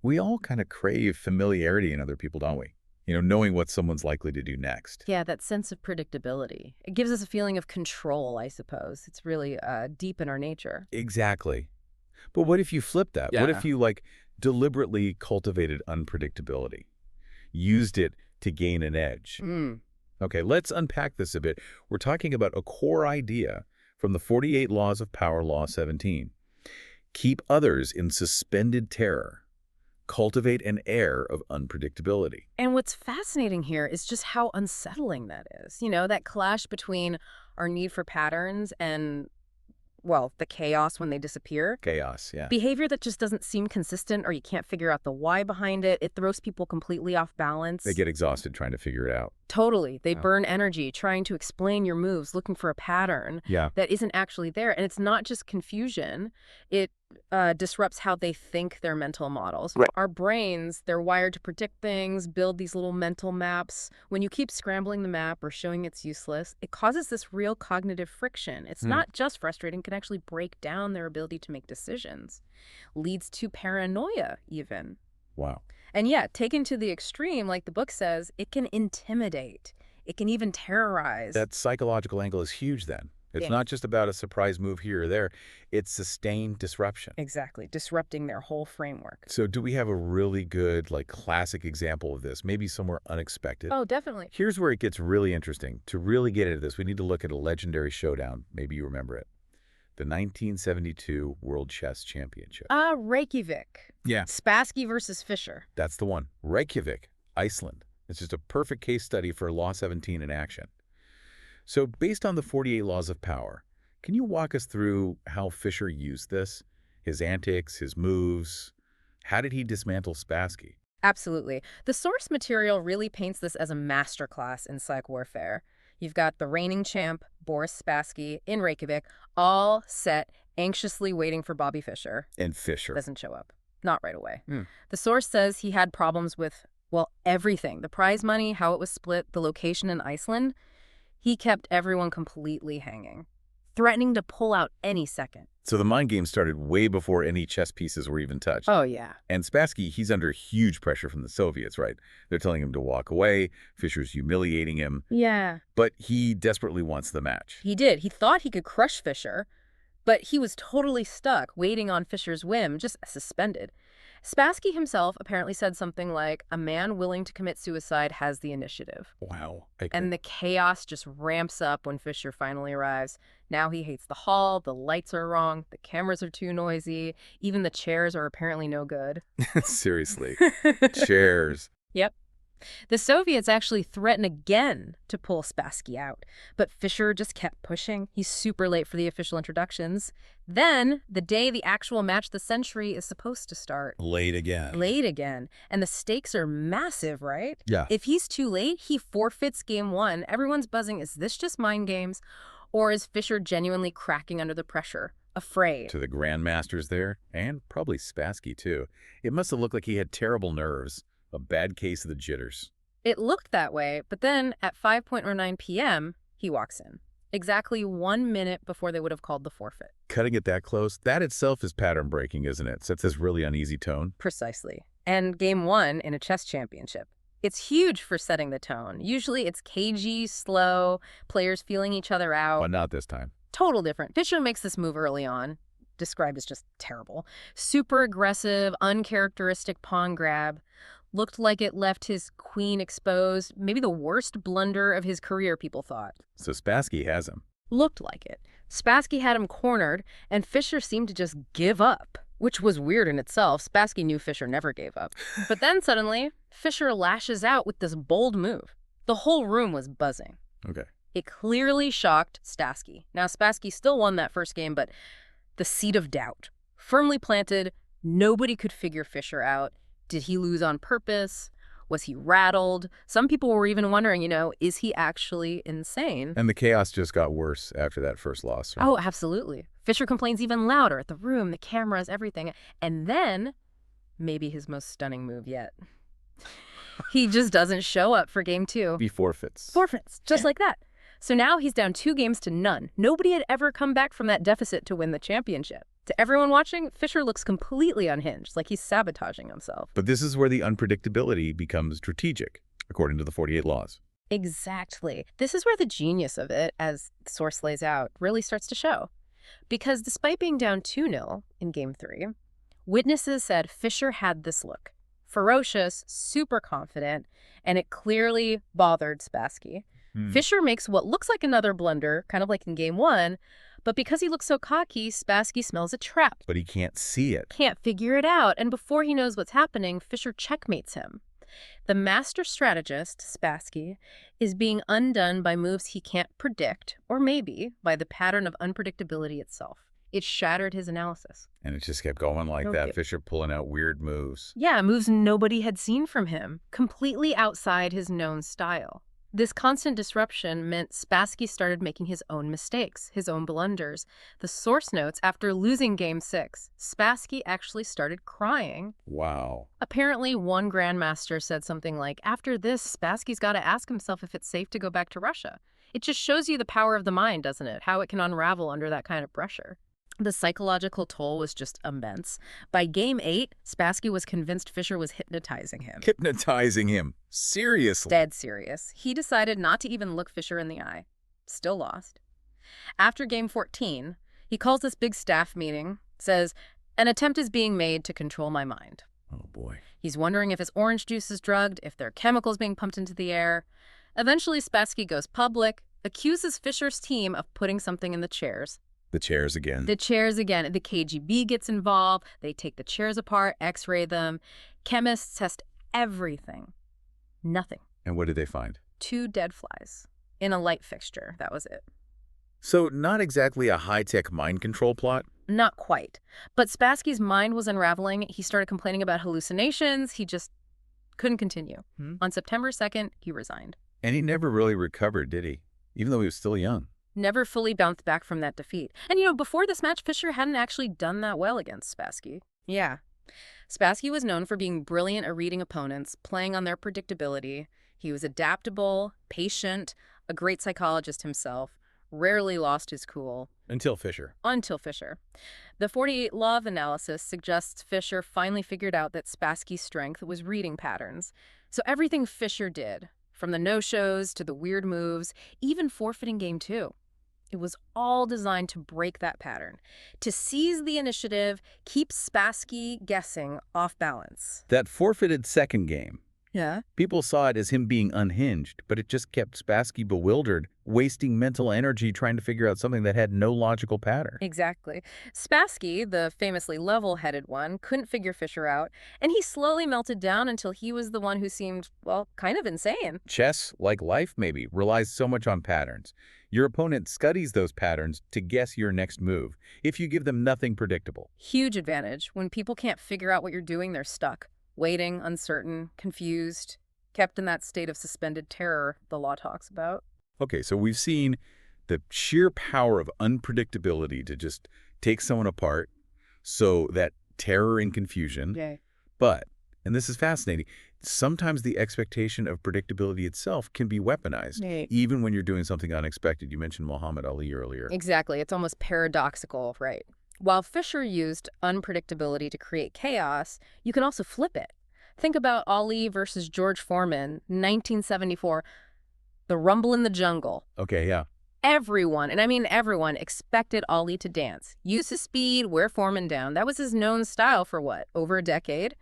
We all kind of crave familiarity in other people, don't we? Knowing what someone's likely to do next. Yeah, that sense of predictability. It gives us a feeling of control, I suppose. It's really deep in our nature. Exactly. But what if you flip that? What Yeah. if you, like, deliberately cultivated unpredictability? Used it to gain an edge? Mm. Okay, let's unpack this a bit. We're talking about a core idea from the 48 Laws of Power, Law 17. Keep others in suspended terror. Cultivate an air of unpredictability. And what's fascinating here is just how unsettling that is. That clash between our need for patterns and, well, the chaos when they disappear. Chaos, yeah. Behavior that just doesn't seem consistent, or you can't figure out the why behind it. It throws people completely off balance. They get exhausted trying to figure it out. Totally. They Yeah. burn energy trying to explain your moves, looking for a pattern Yeah. that isn't actually there. And it's not just confusion. It disrupts how they think their mental models. Right. Our brains, they're wired to predict things, build these little mental maps. When you keep scrambling the map or showing it's useless, it causes this real cognitive friction. It's not just frustrating, it can actually break down their ability to make decisions. Leads to paranoia, even. Wow. And yeah, taken to the extreme, like the book says, it can intimidate. It can even terrorize. That psychological angle is huge then. It's Yeah. not just about a surprise move here or there. It's sustained disruption. Exactly, disrupting their whole framework. So do we have a really good, like, classic example of this? Maybe somewhere unexpected? Oh, definitely. Here's where it gets really interesting. To really get into this, we need to look at a legendary showdown. Maybe you remember it. The 1972 World Chess Championship. Reykjavik. Yeah. Spassky versus Fischer. That's the one. Reykjavik, Iceland. It's just a perfect case study for Law 17 in action. So based on the 48 Laws of Power, can you walk us through how Fischer used this? His antics, his moves? How did he dismantle Spassky? Absolutely. The source material really paints this as a masterclass in psych warfare. You've got the reigning champ, Boris Spassky, in Reykjavik, all set, anxiously waiting for Bobby Fischer. And Fischer. Doesn't show up. Not right away. Hmm. The source says he had problems with, well, everything. The prize money, how it was split, the location in Iceland. He kept everyone completely hanging, threatening to pull out any second. So the mind game started way before any chess pieces were even touched. Oh, yeah. And Spassky, he's under huge pressure from the Soviets, right? They're telling him to walk away. Fischer's humiliating him. Yeah. But he desperately wants the match. He did. He thought he could crush Fischer, but he was totally stuck, waiting on Fischer's whim, just suspended. Spassky himself apparently said something like, "A man willing to commit suicide has the initiative." Wow. And the chaos just ramps up when Fischer finally arrives. Now he hates the hall, the lights are wrong, the cameras are too noisy, even the chairs are apparently no good. Seriously. Chairs. Yep. The Soviets actually threaten again to pull Spassky out, but Fischer just kept pushing. He's super late for the official introductions. Then, the day the actual match of the century is supposed to start. Late again. Late again. And the stakes are massive, right? Yeah. If he's too late, he forfeits game one. Everyone's buzzing, is this just mind games? Or is Fischer genuinely cracking under the pressure? Afraid. To the grandmasters there, and probably Spassky too. It must have looked like he had terrible nerves. A bad case of the jitters. It looked that way, but then at 5:09 p.m., he walks in. Exactly 1 minute before they would have called the forfeit. Cutting it that close, that itself is pattern breaking, isn't it? Sets this really uneasy tone. Precisely. And game one in a chess championship. It's huge for setting the tone. Usually it's cagey, slow, players feeling each other out. But not this time. Total different. Fischer makes this move early on, described as just terrible. Super aggressive, uncharacteristic pawn grab. Looked like it left his queen exposed. Maybe the worst blunder of his career, people thought. So Spassky has him. Looked like it. Spassky had him cornered, and Fischer seemed to just give up, which was weird in itself. Spassky knew Fischer never gave up. But then suddenly, Fischer lashes out with this bold move. The whole room was buzzing. Okay. It clearly shocked Spassky. Now, Spassky still won that first game, but the seed of doubt. Firmly planted, nobody could figure Fischer out. Did he lose on purpose? Was he rattled? Some people were even wondering, is he actually insane? And the chaos just got worse after that first loss, right? Oh, absolutely. Fischer complains even louder at the room, the cameras, everything. And then, maybe his most stunning move yet. He just doesn't show up for game two. He forfeits. Forfeits, just like that. So now he's down 2 games to none. Nobody had ever come back from that deficit to win the championship. To everyone watching, Fisher looks completely unhinged, like he's sabotaging himself. But this is where the unpredictability becomes strategic, according to the 48 laws. Exactly. This is where the genius of it, as the source lays out, really starts to show. Because despite being down 2-0 in Game 3, witnesses said Fisher had this look. Ferocious, super confident, and it clearly bothered Spassky. Fisher makes what looks like another blunder, kind of like in Game 1, but because he looks so cocky, Spassky smells a trap. But he can't see it. Can't figure it out, and before he knows what's happening, Fisher checkmates him. The master strategist, Spassky, is being undone by moves he can't predict, or maybe by the pattern of unpredictability itself. It shattered his analysis. And it just kept going like that, Fisher pulling out weird moves. Yeah, moves nobody had seen from him, completely outside his known style. This constant disruption meant Spassky started making his own mistakes, his own blunders. The source notes, after losing Game 6, Spassky actually started crying. Wow. Apparently, one grandmaster said something like, after this, Spassky's got to ask himself if it's safe to go back to Russia. It just shows you the power of the mind, doesn't it? How it can unravel under that kind of pressure. The psychological toll was just immense. By Game 8, Spassky was convinced Fisher was hypnotizing him. Hypnotizing him? Seriously? Dead serious. He decided not to even look Fisher in the eye. Still lost. After Game 14, he calls this big staff meeting, says, an attempt is being made to control my mind. Oh, boy. He's wondering if his orange juice is drugged, if there are chemicals being pumped into the air. Eventually, Spassky goes public, accuses Fisher's team of putting something in the chairs. The chairs again. The chairs again. The KGB gets involved. They take the chairs apart, x-ray them. Chemists test everything. Nothing. And what did they find? 2 dead flies in a light fixture. That was it. So not exactly a high-tech mind control plot? Not quite. But Spassky's mind was unraveling. He started complaining about hallucinations. He just couldn't continue. On September 2nd, he resigned. And he never really recovered, did he? Even though he was still young. Never fully bounced back from that defeat. And, before this match, Fisher hadn't actually done that well against Spassky. Yeah. Spassky was known for being brilliant at reading opponents, playing on their predictability. He was adaptable, patient, a great psychologist himself, rarely lost his cool. Until Fisher. The 48 Law of Analysis suggests Fisher finally figured out that Spassky's strength was reading patterns. So everything Fisher did, from the no-shows to the weird moves, even forfeiting Game 2, it was all designed to break that pattern, to seize the initiative, keep Spassky guessing off balance. That forfeited second game. Yeah? People saw it as him being unhinged, but it just kept Spassky bewildered, wasting mental energy trying to figure out something that had no logical pattern. Exactly. Spassky, the famously level-headed one, couldn't figure Fisher out, and he slowly melted down until he was the one who seemed, well, kind of insane. Chess, like life maybe, relies so much on patterns. Your opponent studies those patterns to guess your next move, if you give them nothing predictable. Huge advantage. When people can't figure out what you're doing, they're stuck. Waiting, uncertain, confused, kept in that state of suspended terror the law talks about. Okay, so we've seen the sheer power of unpredictability to just take someone apart, so that terror and confusion. Yay. But, and this is fascinating, sometimes the expectation of predictability itself can be weaponized, even when you're doing something unexpected. You mentioned Muhammad Ali earlier. Exactly. It's almost paradoxical, right? While Fisher used unpredictability to create chaos, you can also flip it. Think about Ali versus George Foreman, 1974, the Rumble in the Jungle. Okay, yeah. Everyone, and I mean everyone, expected Ali to dance. Use his speed, wear Foreman down. That was his known style for what, over a decade?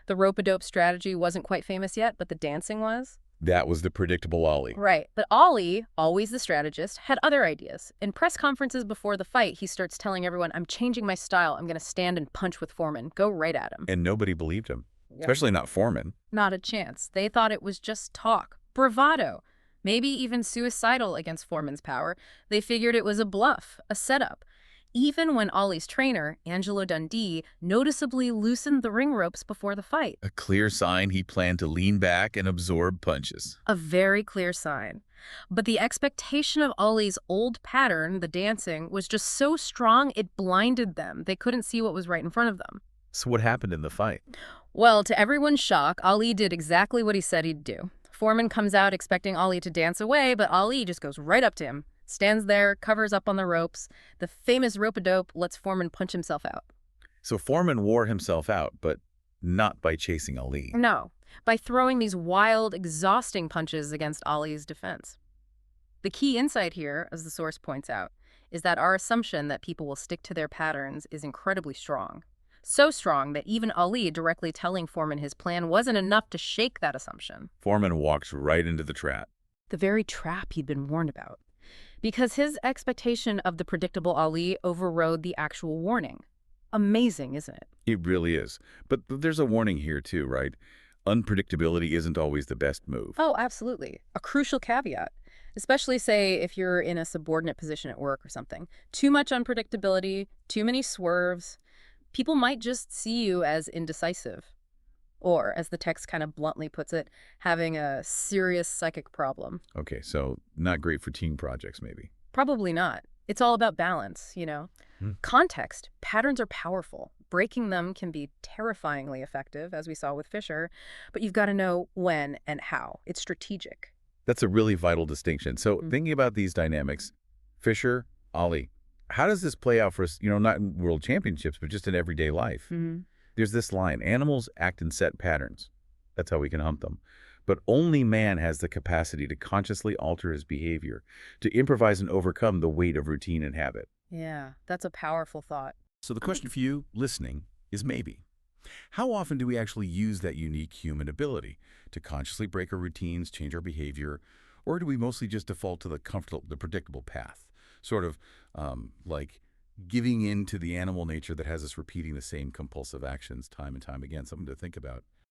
The rope-a-dope strategy wasn't quite famous yet, but the dancing was. That was the predictable Ali. Right. But Ali, always the strategist, had other ideas. In press conferences before the fight, he starts telling everyone, I'm changing my style. I'm going to stand and punch with Foreman. Go right at him. And nobody believed him, especially not Foreman. Not a chance. They thought it was just talk, bravado, maybe even suicidal against Foreman's power. They figured it was a bluff, a setup. Even when Ali's trainer, Angelo Dundee, noticeably loosened the ring ropes before the fight. A clear sign he planned to lean back and absorb punches. A very clear sign. But the expectation of Ali's old pattern, the dancing, was just so strong it blinded them. They couldn't see what was right in front of them. So what happened in the fight? Well, to everyone's shock, Ali did exactly what he said he'd do. Foreman comes out expecting Ali to dance away, but Ali just goes right up to him, Stands there, covers up on the ropes. The famous rope-a-dope lets Foreman punch himself out. So Foreman wore himself out, but not by chasing Ali. No, by throwing these wild, exhausting punches against Ali's defense. The key insight here, as the source points out, is that our assumption that people will stick to their patterns is incredibly strong. So strong that even Ali directly telling Foreman his plan wasn't enough to shake that assumption. Foreman walks right into the trap. The very trap he'd been warned about. Because his expectation of the predictable Ali overrode the actual warning. Amazing, isn't it? It really is. But there's a warning here too, right? Unpredictability isn't always the best move. Oh, absolutely. A crucial caveat. Especially, say, if you're in a subordinate position at work or something. Too much unpredictability, too many swerves. People might just see you as indecisive. Or, as the text kind of bluntly puts it, having a serious psychic problem. Okay, so not great for team projects, maybe. Probably not. It's all about balance, you know? Context. Patterns are powerful. Breaking them can be terrifyingly effective, as we saw with Fisher, but you've got to know when and how. It's strategic. That's a really vital distinction. So thinking about these dynamics, Fisher, Ali, how does this play out for us, not in world championships, but just in everyday life? There's this line, animals act in set patterns. That's how we can hump them. But only man has the capacity to consciously alter his behavior, to improvise and overcome the weight of routine and habit. Yeah, that's a powerful thought. So the question for you, listening, is maybe. How often do we actually use that unique human ability to consciously break our routines, change our behavior, or do we mostly just default to the predictable path, sort of like giving in to the animal nature that has us repeating the same compulsive actions time and time again? Something to think about.